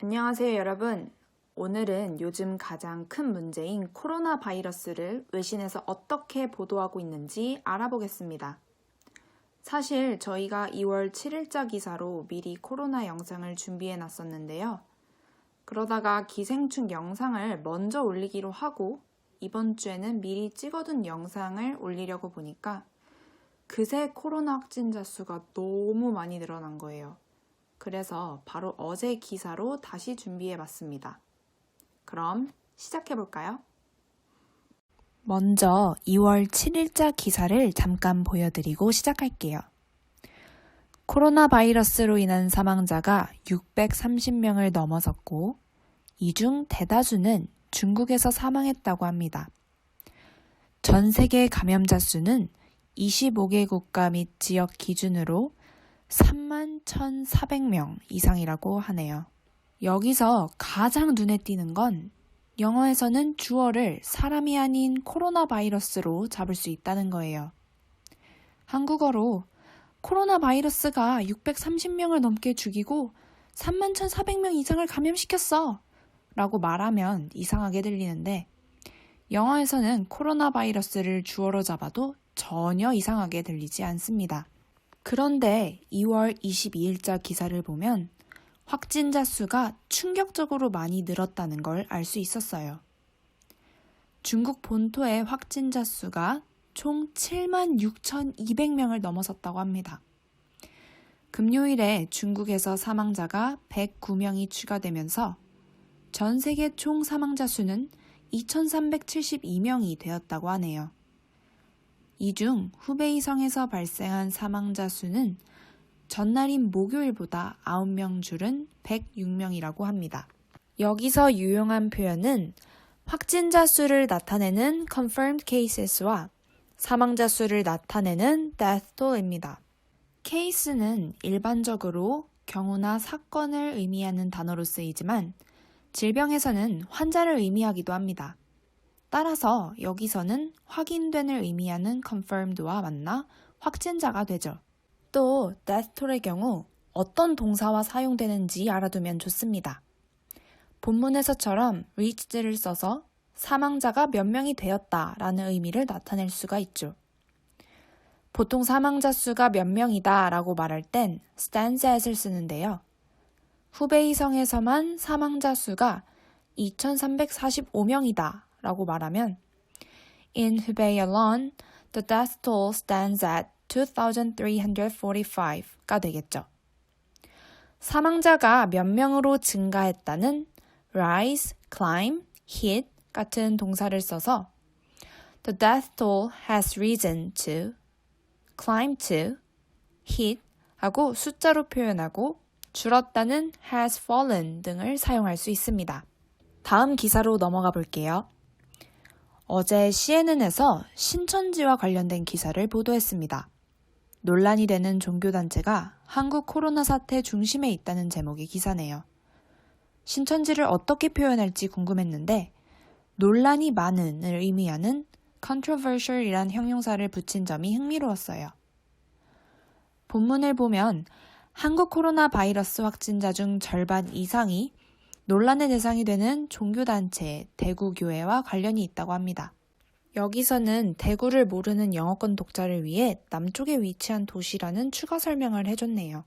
안녕하세요, 여러분. 오늘은 요즘 가장 큰 문제인 코로나 바이러스를 외신에서 어떻게 보도하고 있는지 알아보겠습니다. 사실 저희가 2월 7일자 기사로 미리 코로나 영상을 준비해 놨었는데요. 그러다가 기생충 영상을 먼저 올리기로 하고 이번 주에는 미리 찍어둔 영상을 올리려고 보니까 그새 코로나 확진자 수가 너무 많이 늘어난 거예요. 그래서 바로 어제 기사로 다시 준비해봤습니다. 그럼 시작해볼까요? 먼저 2월 7일자 기사를 잠깐 보여드리고 시작할게요. 코로나 바이러스로 인한 사망자가 630명을 넘어섰고 이 중 대다수는 중국에서 사망했다고 합니다. 전 세계 감염자 수는 25개 국가 및 지역 기준으로 31,400명 이상이라고 하네요. 여기서 가장 눈에 띄는 건 영어에서는 주어를 사람이 아닌 코로나 바이러스로 잡을 수 있다는 거예요. 한국어로 코로나 바이러스가 630명을 넘게 죽이고 31,400명 이상을 감염시켰어 라고 말하면 이상하게 들리는데 영어에서는 코로나 바이러스를 주어로 잡아도 전혀 이상하게 들리지 않습니다. 그런데 2월 22일자 기사를 보면 확진자 수가 충격적으로 많이 늘었다는 걸 알 수 있었어요. 중국 본토의 확진자 수가 총 76,200명을 넘어섰다고 합니다. 금요일에 중국에서 사망자가 109명이 추가되면서 전 세계 총 사망자 수는 2,372명이 되었다고 하네요. 이 중 후베이성에서 발생한 사망자 수는 전날인 목요일보다 9명 줄은 106명이라고 합니다. 여기서 유용한 표현은 확진자 수를 나타내는 confirmed cases와 사망자 수를 나타내는 death toll입니다. case는 일반적으로 경우나 사건을 의미하는 단어로 쓰이지만 질병에서는 환자를 의미하기도 합니다. 따라서 여기서는 확인된을 의미하는 confirmed와 만나 확진자가 되죠. 또 death toll의 경우 어떤 동사와 사용되는지 알아두면 좋습니다. 본문에서처럼 reached를 써서 사망자가 몇 명이 되었다 라는 의미를 나타낼 수가 있죠. 보통 사망자 수가 몇 명이다 라고 말할 땐 stands at을 쓰는데요. 후베이성에서만 사망자 수가 2,345명이다 라고 말하면 In Hubei alone, the death toll stands at 2,345가 되겠죠. 사망자가 몇 명으로 증가했다는 rise, climb, hit 같은 동사를 써서 The death toll has risen to, climb to, hit 하고 숫자로 표현하고 줄었다는 has fallen 등을 사용할 수 있습니다. 다음 기사로 넘어가 볼게요. 어제 CNN에서 신천지와 관련된 기사를 보도했습니다. 논란이 되는 종교단체가 한국 코로나 사태 중심에 있다는 제목의 기사네요. 신천지를 어떻게 표현할지 궁금했는데 논란이 많은을 의미하는 controversial이란 형용사를 붙인 점이 흥미로웠어요. 본문을 보면 한국 코로나 바이러스 확진자 중 절반 이상이 논란의 대상이 되는 종교단체 대구교회와 관련이 있다고 합니다. 여기서는 대구를 모르는 영어권 독자를 위해 남쪽에 위치한 도시라는 추가 설명을 해줬네요.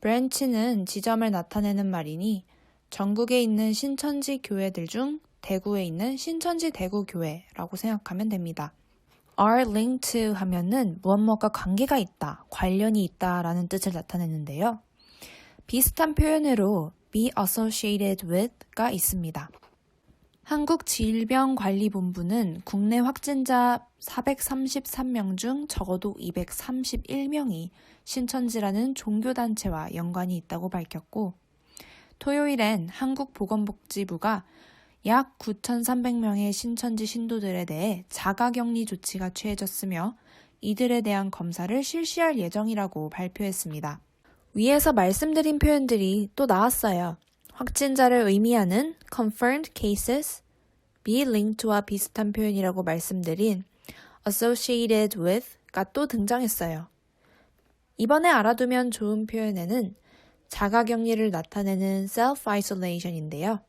브랜치는 지점을 나타내는 말이니 전국에 있는 신천지 교회들 중 대구에 있는 신천지 대구교회라고 생각하면 됩니다. are linked to 하면은 무엇무엇과 관계가 있다, 관련이 있다 라는 뜻을 나타내는데요. 비슷한 표현으로 be associated with가 있습니다. 한국질병관리본부는 국내 확진자 433명 중 적어도 231명이 신천지라는 종교단체와 연관이 있다고 밝혔고 토요일엔 한국보건복지부가 약 9,300명의 신천지 신도들에 대해 자가격리 조치가 취해졌으며 이들에 대한 검사를 실시할 예정이라고 발표했습니다. 위에서 말씀드린 표현들이 또 나왔어요. 확진자를 의미하는 confirmed cases, be linked to와 비슷한 표현이라고 말씀드린 associated with가 또 등장했어요. 이번에 알아두면 좋은 표현에는 자가격리를 나타내는 self-isolation인데요.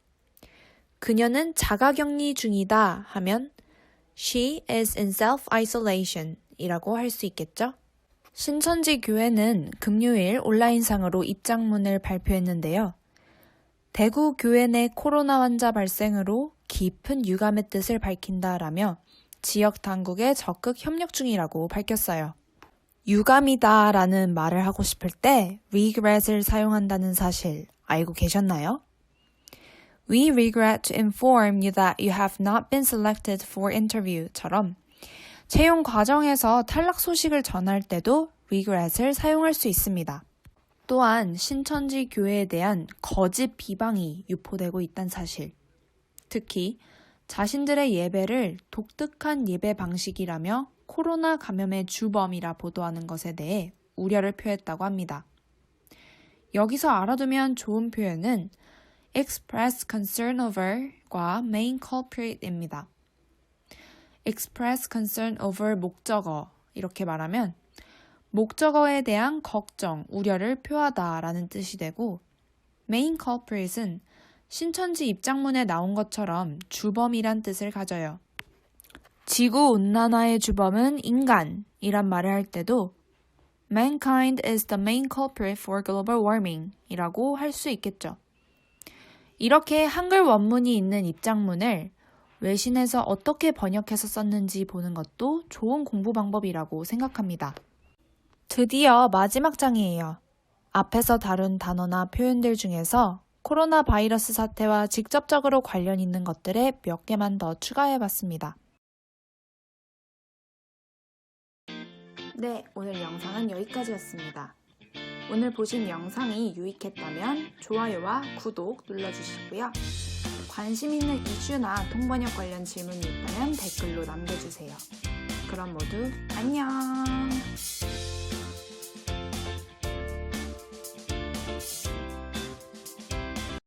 그녀는 자가격리 중이다 하면 She is in self-isolation 이라고 할 수 있겠죠? 신천지 교회는 금요일 온라인상으로 입장문을 발표했는데요. 대구 교회 내 코로나 환자 발생으로 깊은 유감의 뜻을 밝힌다라며 지역 당국에 적극 협력 중이라고 밝혔어요. 유감이다 라는 말을 하고 싶을 때 regret을 사용한다는 사실 알고 계셨나요? We regret to inform you that you have not been selected for interview처럼 채용 과정에서 탈락 소식을 전할 때도 regret을 사용할 수 있습니다. 또한 신천지 교회에 대한 거짓 비방이 유포되고 있다는 사실. 특히 자신들의 예배를 독특한 예배 방식이라며 코로나 감염의 주범이라 보도하는 것에 대해 우려를 표했다고 합니다. 여기서 알아두면 좋은 표현은 express concern over과 main culprit입니다. express concern over 목적어 이렇게 말하면 목적어에 대한 걱정, 우려를 표하다라는 뜻이 되고 main culprit은 신천지 입장문에 나온 것처럼 주범이란 뜻을 가져요. 지구온난화의 주범은 인간이란 말을 할 때도 Mankind is the main culprit for global warming 이라고 할 수 있겠죠. 이렇게 한글 원문이 있는 입장문을 외신에서 어떻게 번역해서 썼는지 보는 것도 좋은 공부 방법이라고 생각합니다. 드디어 마지막 장이에요. 앞에서 다룬 단어나 표현들 중에서 코로나 바이러스 사태와 직접적으로 관련 있는 것들에 몇 개만 더 추가해봤습니다. 네, 오늘 영상은 여기까지였습니다. 오늘 보신 영상이 유익했다면 좋아요와 구독 눌러주시고요. 관심 있는 이슈나 통번역 관련 질문이 있다면 댓글로 남겨주세요. 그럼 모두 안녕!